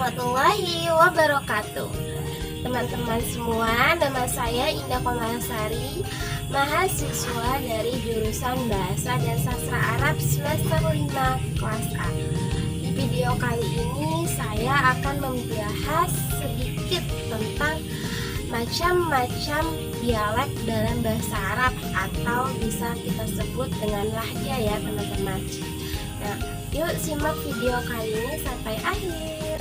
warahmatullahi wabarakatuh. Teman-teman semua, nama saya Indah Komalasari, mahasiswa dari jurusan Bahasa dan Sastra Arab semester 5 kelas A. Di video kali ini saya akan membahas sedikit tentang macam-macam dialek dalam bahasa Arab atau bisa kita sebut dengan lahja ya teman-teman. Nah, yuk simak video kali ini sampai akhir.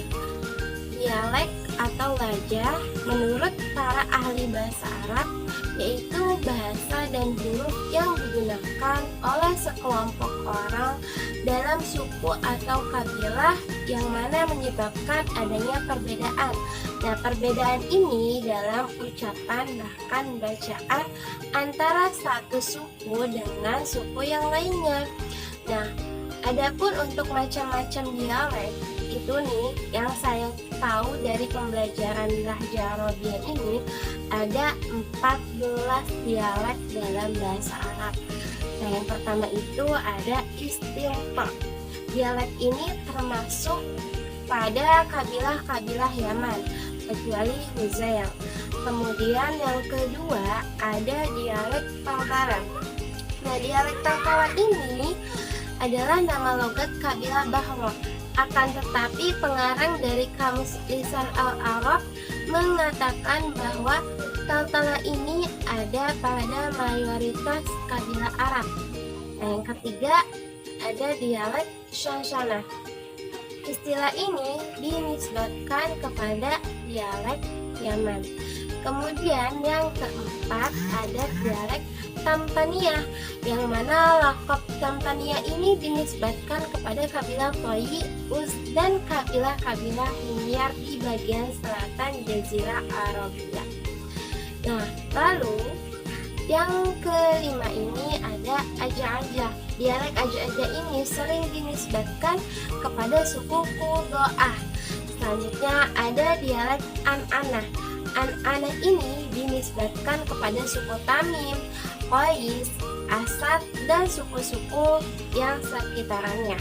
Dialek atau lahja menurut para ahli bahasa Arab yaitu bahasa dan huruf yang digunakan oleh sekelompok orang dalam suku atau kabilah yang mana menyebabkan adanya perbedaan. Nah, perbedaan ini dalam ucapan bahkan bacaan antara satu suku dengan suku yang lainnya. Nah, adapun untuk macam-macam dialek itu nih yang saya tahu dari pembelajaran lahja Arabiah ini ada 14 dialek dalam bahasa Arab. Nah, yang pertama itu ada istilfa. Dialek ini termasuk pada kabilah-kabilah Yaman kecuali Huzail. Kemudian yang kedua ada dialek Tangkaran. Nah, dialek Tangkaran ini adalah nama logat kabilah Bahro. Akan tetapi pengarang dari Kamus Lisan Al-Arab mengatakan bahwa Tantala ini ada pada mayoritas kabilah Arab. Nah, yang ketiga ada dialek Shanshana. Istilah ini dinisbatkan kepada dialek Yaman. Kemudian yang keempat ada dialek Tamtania, yang mana lakop Tamtania ini dinisbatkan kepada kabilah Toyi, Uz, dan kabilah-kabilah Himyar di bagian selatan Jazirah Arabia. Nah, lalu yang kelima ini ada Aja-Aja. Dialek Aja-Aja ini sering dinisbatkan kepada suku Qudoah. Selanjutnya ada dialek An-Ana. An-Ana ini dinisbatkan kepada suku Tamim, Qais, Asad, dan suku-suku yang sekitarannya.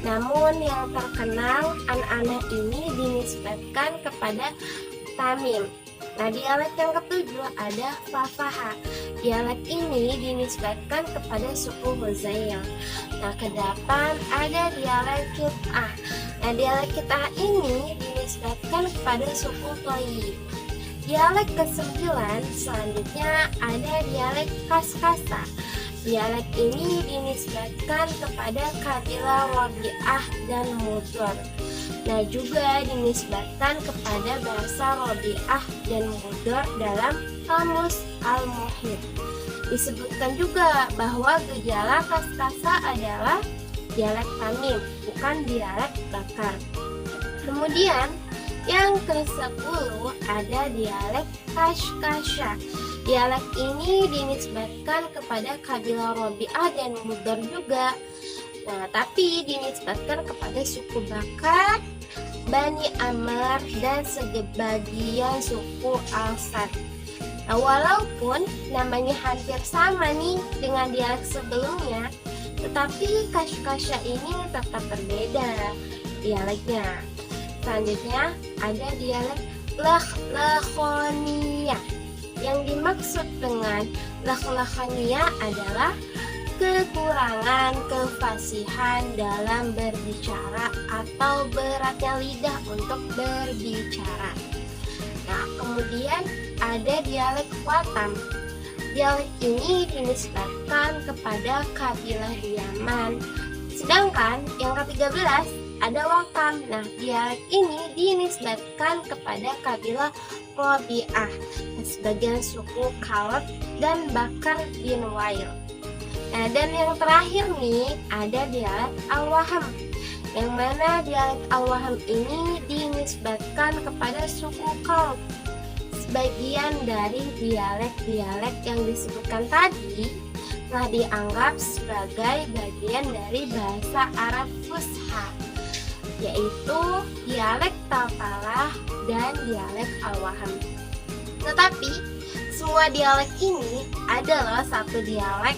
Namun yang terkenal An-Ana ini dinisbatkan kepada Tamim. Nah, dialek yang ketujuh ada Fafaha. Dialek ini dinisbatkan kepada suku Huzail. Nah, kedelapan ada dialek Kit'ah. Nah, dialek Kit'ah ini dinisbatkan kepada suku Toyi. Dialek ke-9 selanjutnya ada dialek Kaskasa. Dialek ini dinisbatkan kepada kabilah Rabi'ah dan Mudhar. Nah, juga dinisbatkan kepada bahasa Rabi'ah dan Mudhar dalam Kamus Al-Muhit. Disebutkan juga bahwa gejala Kaskasa adalah dialek Tamim, bukan dialek Bakar. Kemudian yang ke-10 ada dialek Kashkasha. Dialek ini dinisbatkan kepada kabilah Rabi'ah dan Mudhar juga. Nah, tapi dinisbatkan kepada suku Bakar, Bani Amr, dan sebagian suku Al-Sad. Nah, walaupun namanya hampir sama nih dengan dialek sebelumnya, tetapi Kashkasha ini tetap berbeda dialeknya. Selanjutnya ada dialek Lakhlakhonia. Yang dimaksud dengan Lakhlakhonia adalah kekurangan kefasihan dalam berbicara atau beratnya lidah untuk berbicara. Nah, kemudian ada dialek Watam. Dialek ini dinisbatkan kepada kabilah di Yaman. Sedangkan yang ke-13 ada Wakam. Nah, dialek ini dinisbatkan kepada kabilah Rabi'ah, sebagian suku Kalb dan Bakar bin Wail. Nah, dan yang terakhir nih ada dialek Al-Waham, yang mana dialek Al-Waham ini dinisbatkan kepada suku Kalb. Sebagian dari dialek-dialek yang disebutkan tadi telah dianggap sebagai bagian dari bahasa Arab Fusha, yaitu dialek Taltalah dan dialek Al-Waham. Tetapi semua dialek ini adalah satu dialek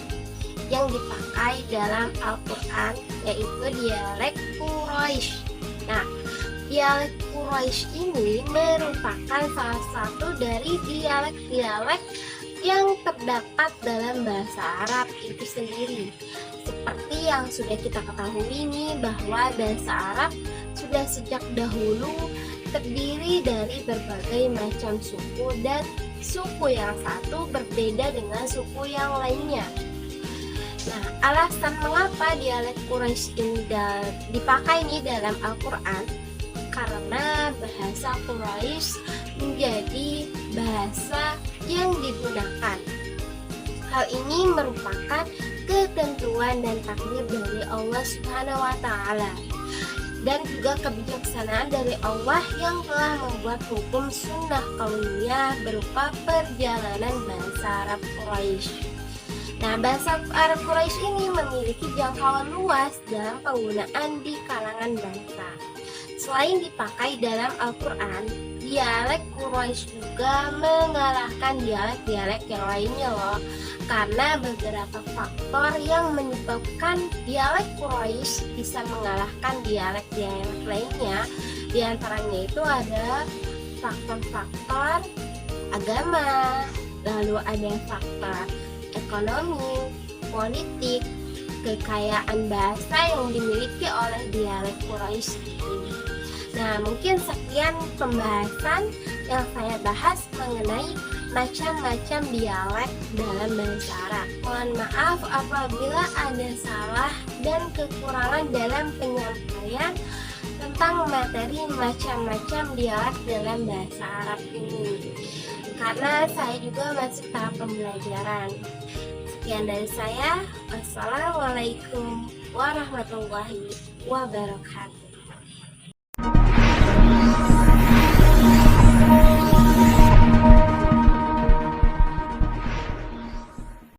yang dipakai dalam Al-Quran, yaitu dialek Quraisy. Nah, Dialek Quraisy ini merupakan salah satu dari dialek-dialek yang terdapat dalam bahasa Arab itu sendiri. Seperti yang sudah kita ketahui ini, bahwa bahasa Arab sudah sejak dahulu terdiri dari berbagai macam suku, dan suku yang satu berbeda dengan suku yang lainnya. Nah, alasan mengapa dialek Quraisy ini dipakai nih dalam Al-Quran, karena bahasa Quraisy menjadi bahasa yang digunakan. Hal ini merupakan ketentuan dan takdir dari Allah Subhanahu wa taala, dan juga kebijaksanaan dari Allah yang telah membuat hukum sunnah kauniyah berupa perjalanan bahasa Arab Quraisy. Nah, bahasa Arab Quraisy ini memiliki jangkauan luas dalam penggunaan di kalangan bangsa. Selain dipakai dalam Al-Quran, dialek Quraisy juga mengalahkan dialek-dialek yang lainnya loh, karena beberapa faktor yang menyebabkan dialek Quraisy bisa mengalahkan dialek-dialek lainnya. Di antaranya itu ada faktor-faktor agama, lalu ada faktor ekonomi, politik, kekayaan bahasa yang dimiliki oleh dialek Quraisy ini. Nah, mungkin sekian pembahasan yang saya bahas mengenai macam-macam dialek dalam bahasa Arab. Mohon maaf apabila ada salah dan kekurangan dalam penyampaian tentang materi macam-macam dialek dalam bahasa Arab ini, karena saya juga masih tahap pembelajaran. Sekian dari saya. Wassalamualaikum warahmatullahi wabarakatuh.